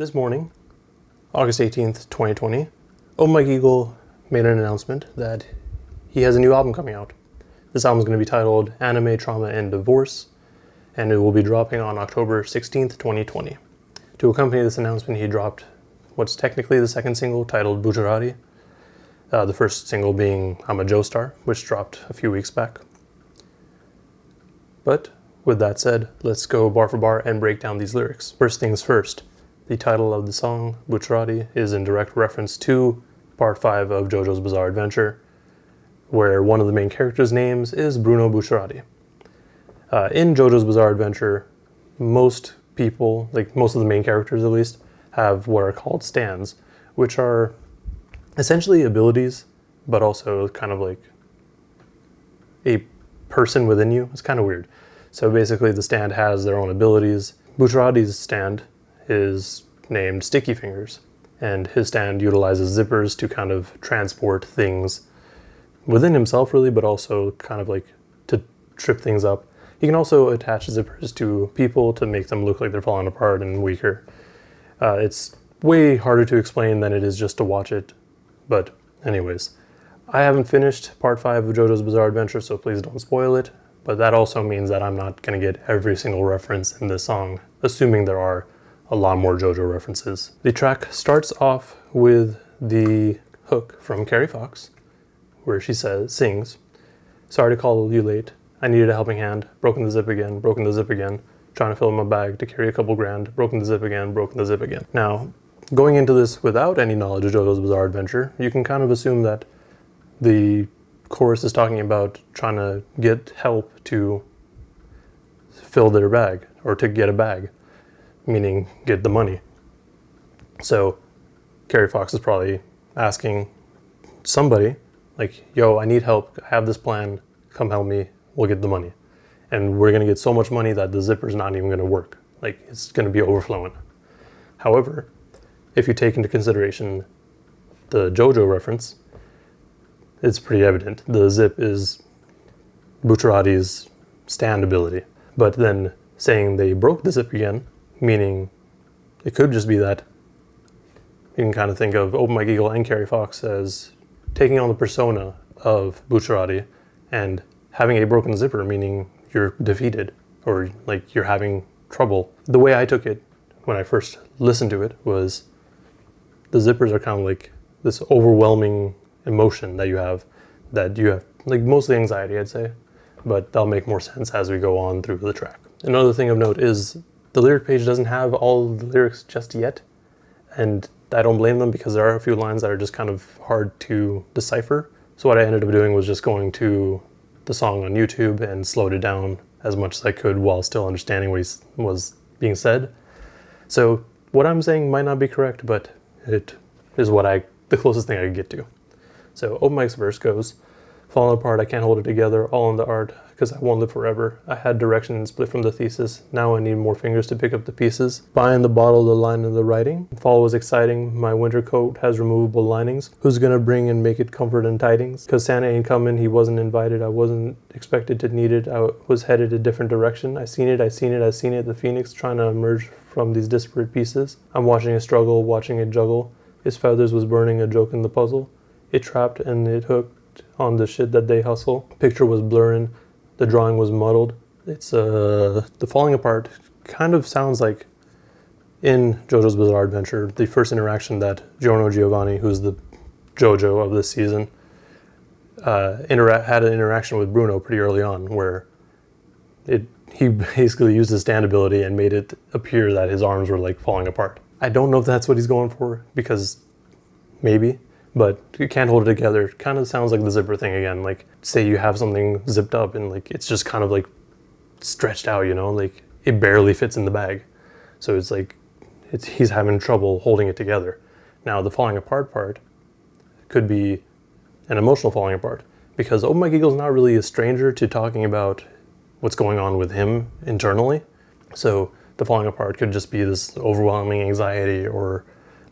This morning, August 18th, 2020, Open Mike Eagle made an announcement that he has a new album coming out. This album is going to be titled Anime, Trauma, and Divorce, and it will be dropping on October 16th, 2020. To accompany this announcement, he dropped what's technically the second single, titled Bucciarati, the first single being I'm a Joe Star, which dropped a few weeks back. But with that said, let's go bar for bar and break down these lyrics. First things first, the title of the song, Bucciarati, is in direct reference to Part 5 of Jojo's Bizarre Adventure, where one of the main characters' names is Bruno Bucciarati. In Jojo's Bizarre Adventure, most people, like most of the main characters at least, have what are called stands, which are essentially abilities, but also kind of like a person within you. It's kind of weird. So basically the stand has their own abilities. Bucciarati's stand is named Sticky Fingers, and his stand utilizes zippers to kind of transport things within himself really, but also kind of like to trip things up. He can also attach zippers to people to make them look like they're falling apart and weaker. It's way harder to explain than it is just to watch it, but anyways. I haven't finished Part 5 of Jojo's Bizarre Adventure, so please don't spoil it, but that also means that I'm not going to get every single reference in this song, assuming there are a lot more Jojo references. The track starts off with the hook from Kari Faux, where she sings, "Sorry to call you late, I needed a helping hand, broken the zip again, trying to fill in my bag to carry a couple grand, broken the zip again. Now, going into this without any knowledge of Jojo's Bizarre Adventure, you can kind of assume that the chorus is talking about trying to get help to fill their bag, or to get a bag, meaning get the money. So Kari Faux is probably asking somebody, like, yo, I need help, I have this plan, come help me, we'll get the money. And we're gonna get so much money that the zipper's not even gonna work. Like, it's gonna be overflowing. However, if you take into consideration the Jojo reference, it's pretty evident. The zip is Bucciarati's stand ability. But then saying they broke the zip again, meaning it could just be that you can kind of think of Open Mike Eagle and Kari Faux as taking on the persona of Bucciarati and having a broken zipper, meaning you're defeated or like you're having trouble. The way I took it when I first listened to it was the zippers are kind of like this overwhelming emotion that you have like mostly anxiety, I'd say, but that'll make more sense as we go on through the track. Another thing of note is the lyric page doesn't have all the lyrics just yet, and I don't blame them because there are a few lines that are just kind of hard to decipher. So what I ended up doing was just going to the song on YouTube and slowed it down as much as I could while still understanding what was being said. So what I'm saying might not be correct, but it is the closest thing I could get to. So Open Mike's verse goes, "Falling apart, I can't hold it together, all in the art, because I won't live forever. I had direction and split from the thesis, now I need more fingers to pick up the pieces. Buying the bottle, the line and the writing. Fall was exciting, my winter coat has removable linings. Who's gonna bring and make it comfort and tidings? Cause Santa ain't coming, he wasn't invited, I wasn't expected to need it, I was headed a different direction. I seen it, the phoenix trying to emerge from these disparate pieces. I'm watching it struggle, watching it juggle. His feathers was burning a joke in the puzzle. It trapped and it hooked on the shit that they hustle. Picture was blurring, the drawing was muddled." It's the falling apart kind of sounds like in Jojo's Bizarre Adventure, the first interaction that Giorno Giovanni, who's the Jojo of this season, had an interaction with Bruno pretty early on, where he basically used his stand ability and made it appear that his arms were like falling apart. I don't know if that's what he's going for, because maybe, but you can't hold it together. It kind of sounds like the zipper thing again. Like, say you have something zipped up and like it's just kind of like stretched out, you know, like it barely fits in the bag. So it's like he's having trouble holding it together. Now the falling apart part could be an emotional falling apart, because Open Mike Eagle's not really a stranger to talking about what's going on with him internally. So the falling apart could just be this overwhelming anxiety, or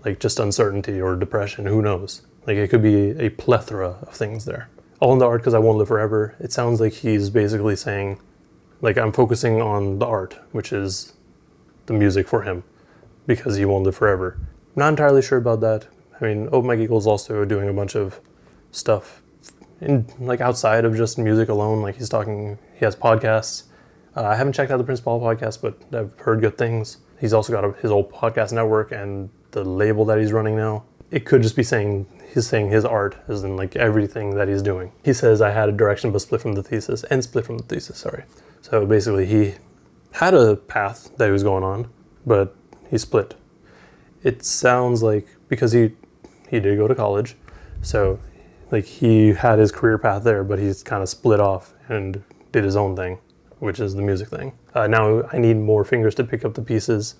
like just uncertainty or depression, who knows? Like, it could be a plethora of things there. All in the art because I won't live forever. It sounds like he's basically saying, like, I'm focusing on the art, which is the music for him. because he won't live forever. I'm not entirely sure about that. I mean, Open Mike Eagle's also doing a bunch of stuff in like outside of just music alone. Like he has podcasts. I haven't checked out the Prince Paul podcast, but I've heard good things. He's also got his old podcast network and the label that he's running now. It could just be he's saying his art as in like everything that he's doing. He says, I had a direction but split from the thesis. Sorry. So basically he had a path that he was going on, but he split. It sounds like, because he did go to college, so like he had his career path there, but he's kind of split off and did his own thing, which is the music thing. Now I need more fingers to pick up the pieces.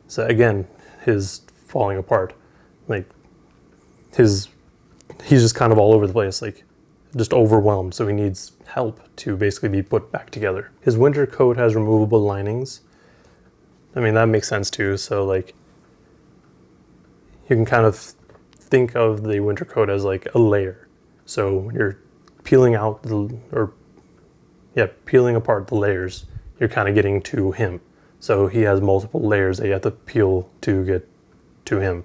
So again, his falling apart, like he's just kind of all over the place, like just overwhelmed. So he needs help to basically be put back together. His winter coat has removable linings. I mean, that makes sense too. So like you can kind of think of the winter coat as like a layer. So when you're peeling apart the layers, you're kind of getting to him. So he has multiple layers that you have to peel to get to him.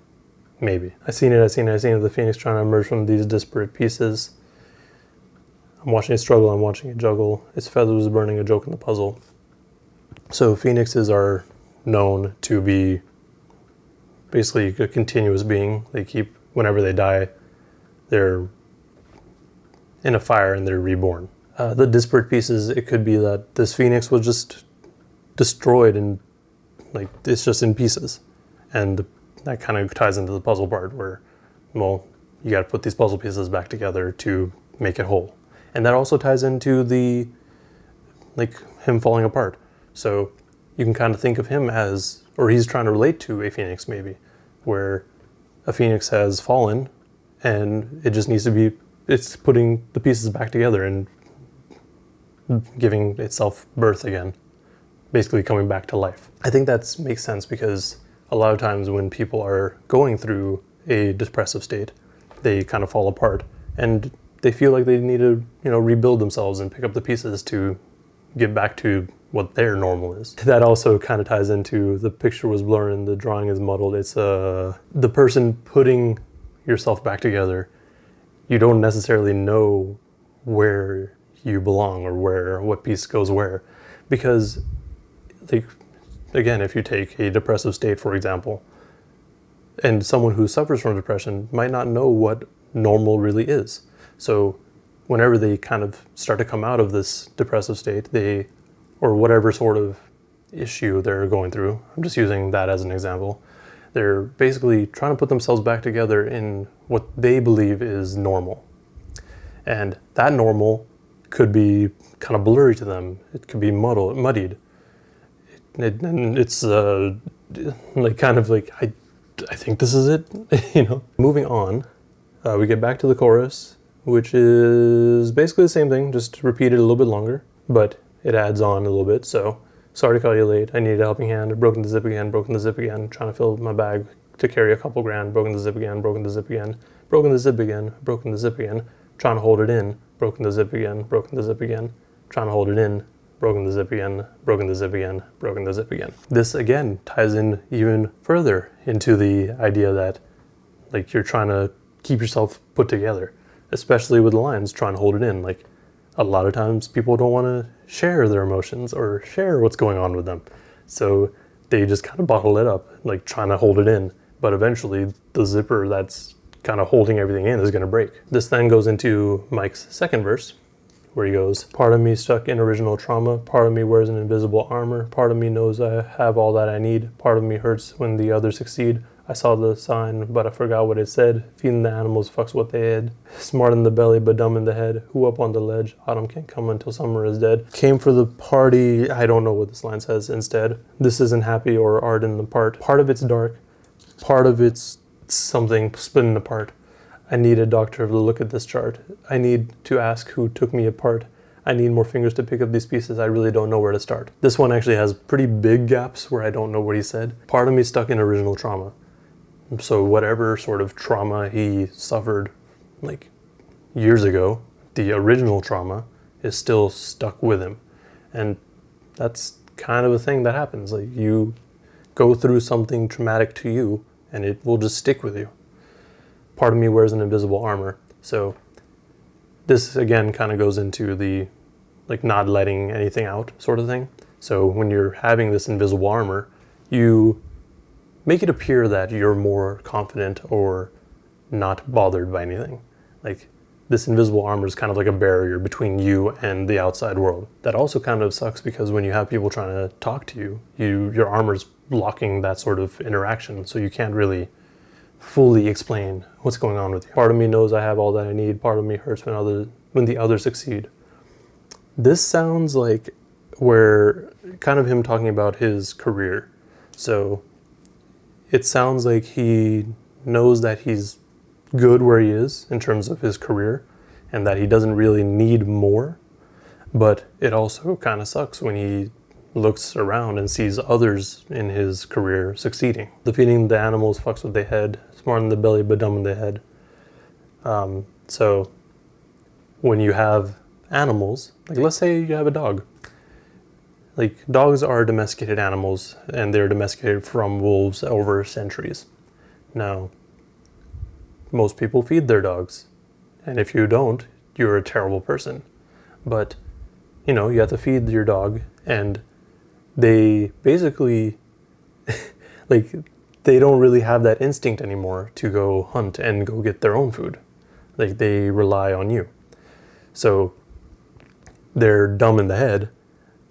Maybe. I seen it. The phoenix trying to emerge from these disparate pieces. I'm watching it struggle. I'm watching it juggle. Its feathers was burning a joke in the puzzle. So phoenixes are known to be basically a continuous being. Whenever they die, they're in a fire and they're reborn. The disparate pieces, it could be that this phoenix was just destroyed and like it's just in pieces. And that kind of ties into the puzzle part where, well, you got to put these puzzle pieces back together to make it whole. And that also ties into the, like, him falling apart. So you can kind of think of him as, or he's trying to relate to a phoenix maybe, where a phoenix has fallen and it just needs to be, it's putting the pieces back together and giving itself birth again, basically coming back to life. I think that makes sense because a lot of times when people are going through a depressive state, they kind of fall apart and they feel like they need to, rebuild themselves and pick up the pieces to get back to what their normal is. That also kind of ties into the picture was blurred and the drawing is muddled. It's the person putting yourself back together. You don't necessarily know where you belong or what piece goes where, because again, if you take a depressive state, for example, and someone who suffers from depression might not know what normal really is. So whenever they kind of start to come out of this depressive state, or whatever sort of issue they're going through, I'm just using that as an example, they're basically trying to put themselves back together in what they believe is normal. And that normal could be kind of blurry to them. It could be muddied. And it's kind of like, I think this is it, Moving on, we get back to the chorus, which is basically the same thing, just repeated a little bit longer, but it adds on a little bit. So, sorry to call you late, I needed a helping hand, broken the zip again, trying to fill my bag to carry a couple grand, broken the zip again, broken the zip again, broken the zip again, broken the zip again, trying to hold it in, broken the zip again, trying to hold it in, broken the zip again, broken the zip again, broken the zip again. This again ties in even further into the idea that you're trying to keep yourself put together, especially with the lines, trying to hold it in. Like a lot of times people don't want to share their emotions or share what's going on with them. So they just kind of bottle it up, trying to hold it in. But eventually the zipper that's kind of holding everything in is going to break. This then goes into Mike's second verse, where he goes, part of me stuck in original trauma, part of me wears an invisible armor, part of me knows I have all that I need, part of me hurts when the others succeed. I saw the sign, but I forgot what it said. Feeding the animals fucks what they had. Smart in the belly, but dumb in the head. Who up on the ledge? Autumn can't come until summer is dead. Came for the party. I don't know what this line says instead. This isn't happy or ardent apart. Part of it's dark. Part of it's something splitting apart. I need a doctor to look at this chart. I need to ask who took me apart. I need more fingers to pick up these pieces. I really don't know where to start. This one actually has pretty big gaps where I don't know what he said. Part of me stuck in original trauma. So whatever sort of trauma he suffered years ago, the original trauma is still stuck with him. And that's kind of a thing that happens. You go through something traumatic to you and it will just stick with you. Part of me wears an invisible armor. So this again kind of goes into the like not letting anything out sort of thing. So when you're having this invisible armor, you make it appear that you're more confident or not bothered by anything. Like this invisible armor is kind of like a barrier between you and the outside world. That also kind of sucks because when you have people trying to talk to you, your armor's blocking that sort of interaction, so you can't really fully explain what's going on with you. Part of me knows I have all that I need. Part of me hurts when the others succeed. This sounds like where kind of him talking about his career. So it sounds like he knows that he's good where he is in terms of his career and that he doesn't really need more, but it also kind of sucks when he looks around and sees others in his career succeeding. The feeding the animals fucks with their head, smart in the belly but dumb in the head. So when you have animals, like let's say you have a dog, like dogs are domesticated animals and they're domesticated from wolves over centuries. Now, most people feed their dogs, and if you don't, you're a terrible person. But, you know, you have to feed your dog, and they basically, like, they don't really have that instinct anymore to go hunt and go get their own food. Like, they rely on you. So, they're dumb in the head,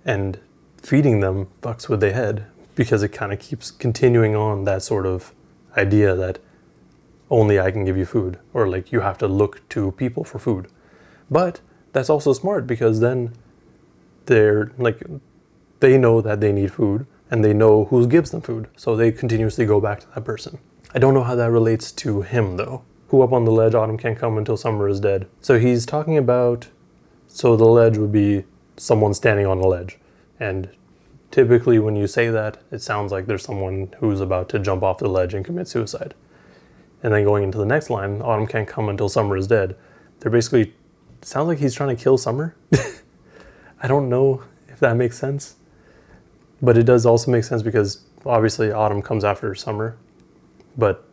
and feeding them fucks with their head, because it kind of keeps continuing on that sort of idea that only I can give you food, or like you have to look to people for food. But that's also smart because then they're like, they know that they need food and they know who gives them food. So they continuously go back to that person. I don't know how that relates to him though. Who up on the ledge, autumn can't come until summer is dead. So he's talking about, so the ledge would be someone standing on a ledge. And typically when you say that, it sounds like there's someone who's about to jump off the ledge and commit suicide. And then going into the next line, autumn can't come until summer is dead. They're basically, it sounds like he's trying to kill summer. I don't know if that makes sense. But it does also make sense because obviously autumn comes after summer. But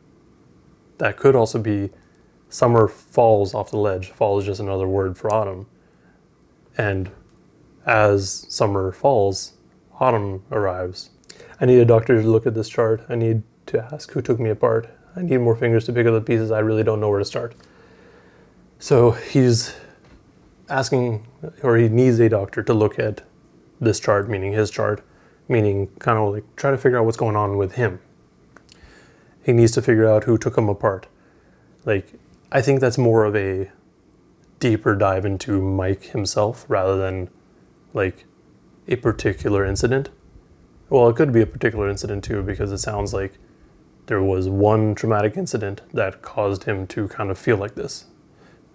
that could also be summer falls off the ledge. Fall is just another word for autumn. And as summer falls, autumn arrives. I need a doctor to look at this chart. I need to ask who took me apart. I need more fingers to pick up the pieces. I really don't know where to start. So he's asking, or he needs a doctor to look at this chart, meaning his chart, meaning kind of like try to figure out what's going on with him. He needs to figure out who took him apart. Like, I think that's more of a deeper dive into Mike himself rather than like a particular incident. Well, it could be a particular incident too, because it sounds like there was one traumatic incident that caused him to kind of feel like this.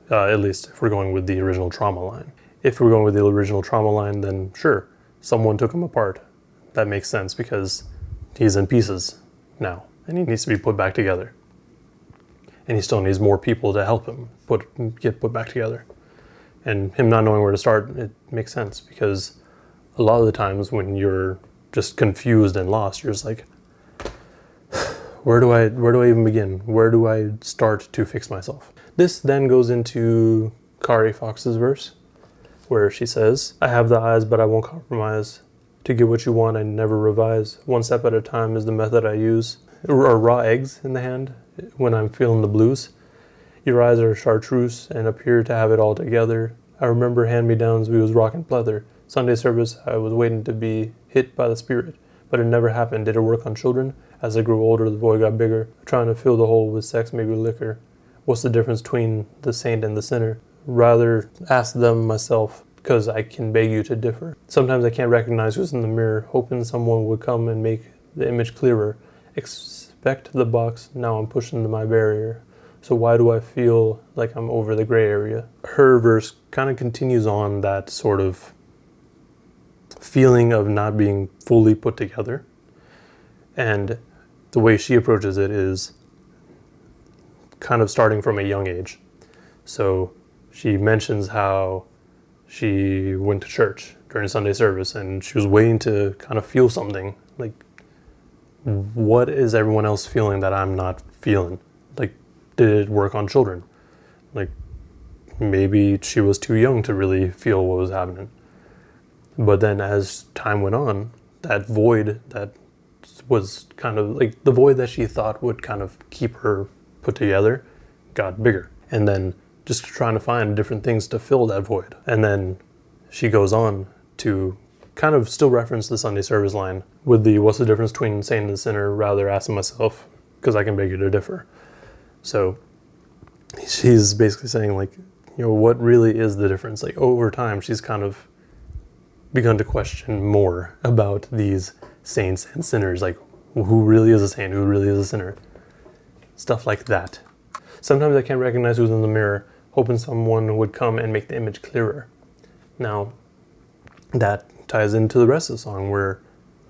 At least if we're going with the original trauma line. If we're going with the original trauma line, then sure, someone took him apart. That makes sense because he's in pieces now and he needs to be put back together. And he still needs more people to help him get put back together. And him not knowing where to start, it makes sense because a lot of the times when you're just confused and lost, you're just like, where do I even begin? Where do I start to fix myself? This then goes into Kari Faux's verse, where she says, I have the eyes, but I won't compromise. To get what you want, I never revise. One step at a time is the method I use. Or raw eggs in the hand when I'm feeling the blues. Your eyes are chartreuse and appear to have it all together. I remember hand-me-downs we was rockin' pleather. Sunday service, I was waiting to be hit by the Spirit, but it never happened. Did it work on children? As I grew older, the void got bigger, trying to fill the hole with sex, maybe liquor. What's the difference between the saint and the sinner? Rather ask them myself, because I can beg you to differ. Sometimes I can't recognize who's in the mirror, hoping someone would come and make the image clearer. Expect the box, now I'm pushing to my barrier. So why do I feel like I'm over the gray area? Her verse kind of continues on that sort of feeling of not being fully put together. And the way she approaches it is kind of starting from a young age. So she mentions how she went to church during Sunday service and she was waiting to kind of feel something, like what is everyone else feeling that I'm not feeling? Like, did it work on children? Like, maybe she was too young to really feel what was happening. But then as time went on, that void that was kind of like the void that she thought would kind of keep her put together got bigger. And then just trying to find different things to fill that void. And then she goes on to kind of still reference the Sunday service line with the what's the difference between saint and sinner, rather asking myself, because I can beg you to differ. So she's basically saying, like, what really is the difference? Like, over time, she's kind of begun to question more about these saints and sinners. Like, who really is a saint? Who really is a sinner? Stuff like that. Sometimes I can't recognize who's in the mirror, hoping someone would come and make the image clearer. Now, that ties into the rest of the song, where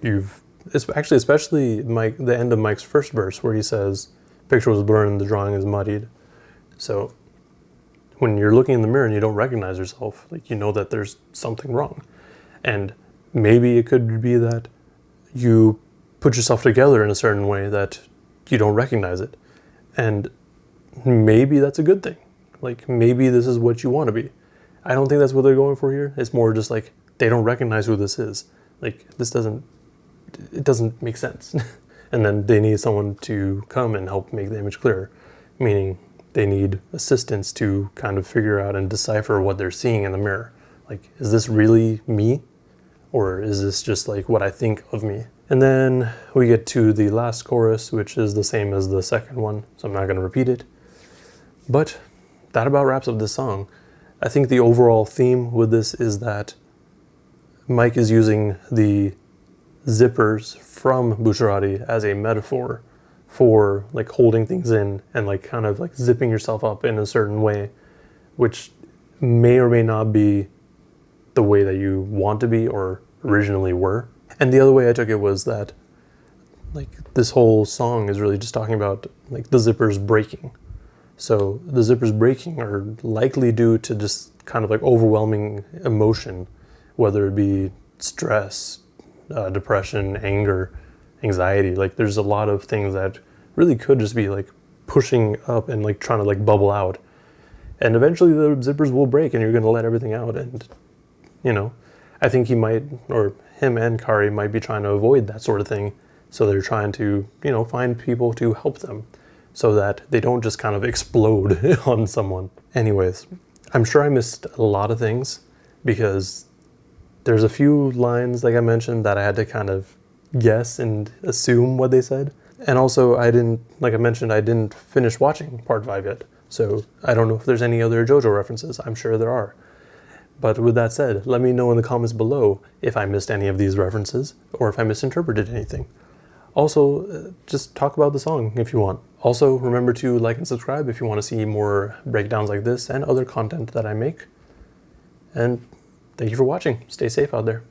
it's actually especially the end of Mike's first verse, where he says, picture was blurred and the drawing is muddied. So when you're looking in the mirror and you don't recognize yourself, like, you know that there's something wrong. And maybe it could be that you put yourself together in a certain way that you don't recognize it. And maybe that's a good thing. Like, maybe this is what you want to be. I don't think that's what they're going for here. It's more just like, they don't recognize who this is. Like, it doesn't make sense. And then they need someone to come and help make the image clearer. Meaning they need assistance to kind of figure out and decipher what they're seeing in the mirror. Like, is this really me? Or is this just like what I think of me? And then we get to the last chorus, which is the same as the second one, so I'm not going to repeat it. But that about wraps up this song. I think the overall theme with this is that Mike is using the zippers from Bucciarati as a metaphor for like holding things in and like kind of like zipping yourself up in a certain way, which may or may not be the way that you want to be or originally were. And the other way I took it was that like this whole song is really just talking about like the zippers breaking. So the zippers breaking are likely due to just kind of like overwhelming emotion, whether it be stress, depression, anger, anxiety. Like, there's a lot of things that really could just be like pushing up and like trying to like bubble out. And eventually the zippers will break and you're going to let everything out. And, I think him and Kari might be trying to avoid that sort of thing. So they're trying to, find people to help them so that they don't just kind of explode on someone. Anyways, I'm sure I missed a lot of things because there's a few lines, like I mentioned, that I had to kind of guess and assume what they said. And also, I didn't finish watching part 5 yet. So I don't know if there's any other Jojo references. I'm sure there are. But with that said, let me know in the comments below if I missed any of these references or if I misinterpreted anything. Also, just talk about the song if you want. Also, remember to like and subscribe if you want to see more breakdowns like this and other content that I make. And thank you for watching. Stay safe out there.